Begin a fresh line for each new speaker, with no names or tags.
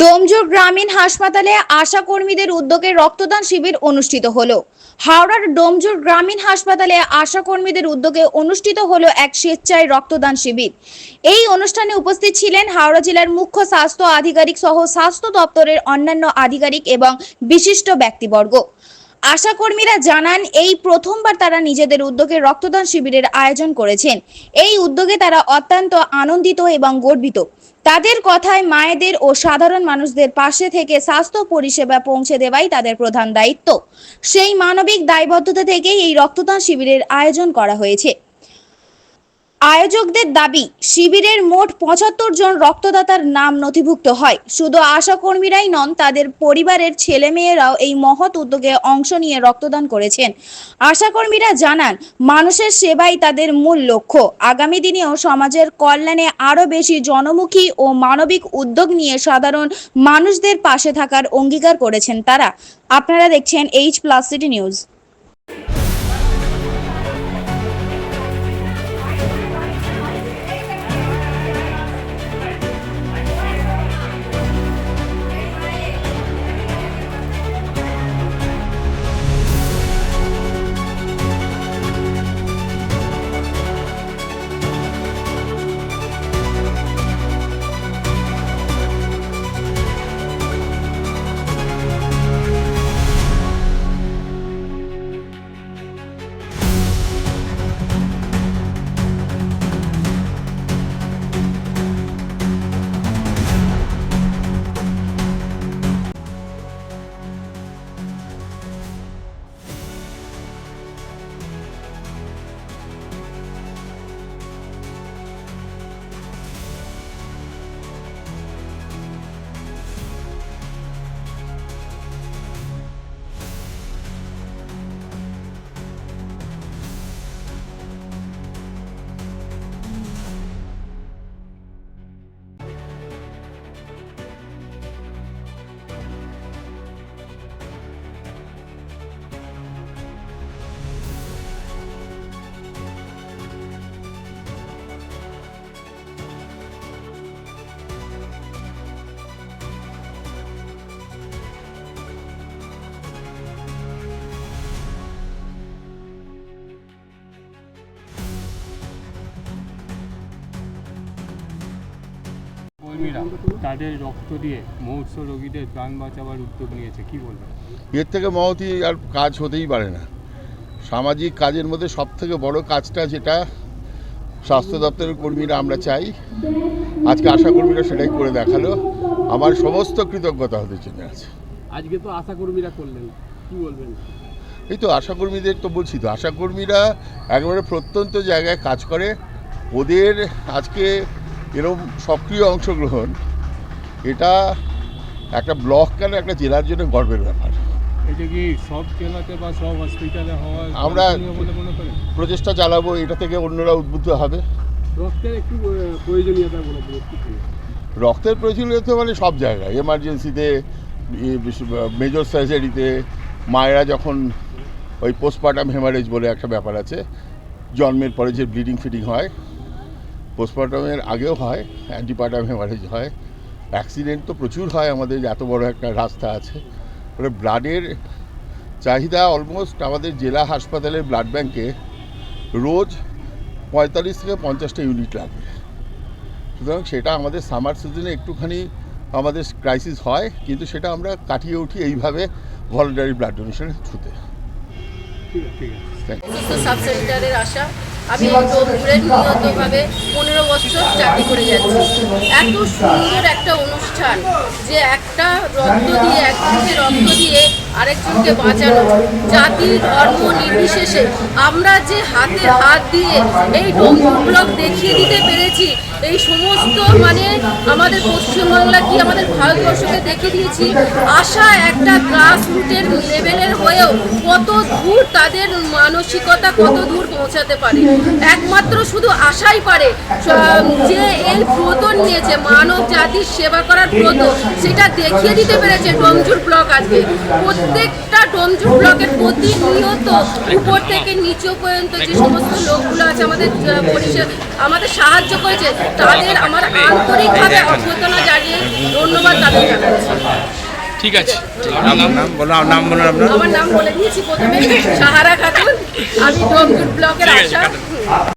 ডোমজুর গ্রামীণ হাসপাতালে আশা কর্মীদের উদ্যোগে রক্তদান শিবির অনুষ্ঠিত হলো। হাওড়ার ডোমজুর গ্রামীণ হাসপাতালে আশা কর্মীদের উদ্যোগে অনুষ্ঠিত হলো এক স্বেচ্ছায় রক্তদান শিবির। এই অনুষ্ঠানে উপস্থিত ছিলেন হাওড়া জেলার মুখ্য স্বাস্থ্য আধিকারিক সহ স্বাস্থ্য দপ্তরের অন্যান্য আধিকারিক এবং বিশিষ্ট ব্যক্তিবর্গ। আশা কর্মীরা জানান, এই প্রথমবার তারা নিজেদের উদ্যোগে রক্তদান শিবিরের আয়োজন করেছেন। এই উদ্যোগে তারা অত্যন্ত আনন্দিত এবং গর্বিত। তাদের কথায়, মায়েদের ও সাধারণ মানুষদের পাশে থেকে স্বাস্থ্য পরিষেবা পৌঁছে দেওয়াই তাদের প্রধান দায়িত্ব। সেই মানবিক দায়বদ্ধতা থেকেই এই রক্তদান শিবিরের আয়োজন করা হয়েছে। আয়োজকদের দাবি, শিবিরের মোট ৭৫ জন রক্তদাতার নাম নথিভুক্ত হয়। শুধু আশা কর্মীরাই নন, তাদের পরিবারের ছেলেমেয়েরাও এই মহৎ উদ্যোগে অংশ নিয়ে রক্তদান করেছেন। আশা কর্মীরা জানান, মানুষের সেবাই তাদের মূল লক্ষ্য। আগামী দিনেও সমাজের কল্যাণে আরও বেশি জনমুখী ও মানবিক উদ্যোগ নিয়ে সাধারণ মানুষদের পাশে থাকার অঙ্গীকার করেছেন তারা। আপনারা দেখছেন H+ সিটি নিউজ।
কর্মীরা তাদের রক্ত দিয়ে মুমূর্ষু রোগীদের প্রাণ বাঁচাবার উদ্যোগ নিয়েছে, কি বলবেন?
এর থেকে মহতী আর কাজ হতেই পারে না। সামাজিক কাজের মধ্যে সব থেকে বড় কাজটা যেটা স্বাস্থ্য দপ্তরের কর্মীরা আমরা চাই, আজকে আশা কর্মীরা সেটাই করে দেখালো। আমার সমস্ত কৃতজ্ঞতা হতে জন্য আছে।
আজকে তো আশা কর্মীরা করলেন, কি বলবেন?
এই তো আশা কর্মীদের তো বলছি তো, আশা কর্মীরা একেবারে প্রত্যন্ত জায়গায় কাজ করে। ওদের আজকে এরকম সক্রিয় অংশগ্রহণ, এটা একটা ব্লক কেন একটা জেলার জন্য গর্বের ব্যাপার।
এটা কি সব জেলাতে বা সব হসপিটালে হওয়ার
আমরা
বলে মনে করেন?
প্রচেষ্টা চালাবো, এটা থেকে অন্যরা উদ্বুদ্ধ হবে।
রক্তের একটু প্রয়োজনীয়তা বলে
রক্তের প্রয়োজনীয়তা মানে সব জায়গায়, এমার্জেন্সিতে, মেজর সার্জারিতে, মায়েরা যখন ওই পোস্টপার্টাম হেমারেজ বলে একটা ব্যাপার আছে, জন্মের পরে যে ব্লিডিং ফিডিং হয়, পোস্টপার্টামের আগেও হয়, অ্যান্টিপার্টাম হেমারেজ হয়, অ্যাক্সিডেন্ট তো প্রচুর হয়। আমাদের এত বড় একটা রাস্তা আছে, মানে ব্লাডের চাহিদা অলমোস্ট আমাদের জেলা হাসপাতালের ব্লাড ব্যাঙ্কে রোজ 45 থেকে 50টা ইউনিট লাগবে। সুতরাং সেটা আমাদের সামার সিজনে একটুখানি আমাদের ক্রাইসিস হয়, কিন্তু সেটা আমরা কাটিয়ে উঠি এইভাবে ভলান্টারি ব্লাড ডোনেশনের থ্রুতে।
সাব সেন্টারের আশা। আমি ডোমজুরে নিয়মিতভাবে 15 বছর চাকরি করে যাচ্ছি। এত সুন্দর একটা অনুষ্ঠান, যে একটা রক্ত দিয়ে, একজনকে রক্ত দিয়ে আরেকজনকে বাঁচানো, জাতি ধর্ম নির্বিশেষে আমরা যে হাতে হাত দিয়ে এই ডোমজুর ব্লক দেখিয়ে দিতে পেরেছি, এই সমস্ত মানে আমাদের পশ্চিমবাংলা কি আমাদের ভারতবর্ষকে দেখিয়ে দিয়েছি। আশা একটা গ্রাস রুটের লেভেলের হয়েও কত দূর তাদের মানসিকতা কত দূর পৌঁছাতে পারে, একমাত্র শুধু আশাই পারে। যে এই ব্রত নিয়েছে, মানব জাতির সেবা করার ব্রত, সেটা দেখিয়ে দিতে পেরেছে ডোমজুর ব্লক। আজকে প্রত্যেকটা ডোমজুর ব্লকের প্রতিনিয়ত উপর থেকে নিচু পর্যন্ত যে সমস্ত লোকগুলো আছে আমাদের সাহায্য করেছে, তাদের আমার আন্তরিকভাবে অভ্যর্থনা জানিয়ে ধন্যবাদ তাদের জানাচ্ছি।
ঠিক আছে, নাম বলুন আপনার।
আমার নাম বলে দিয়েছি প্রথমে, সাহারা খাতুন, আমি ডোমজুর ব্লকের আশা।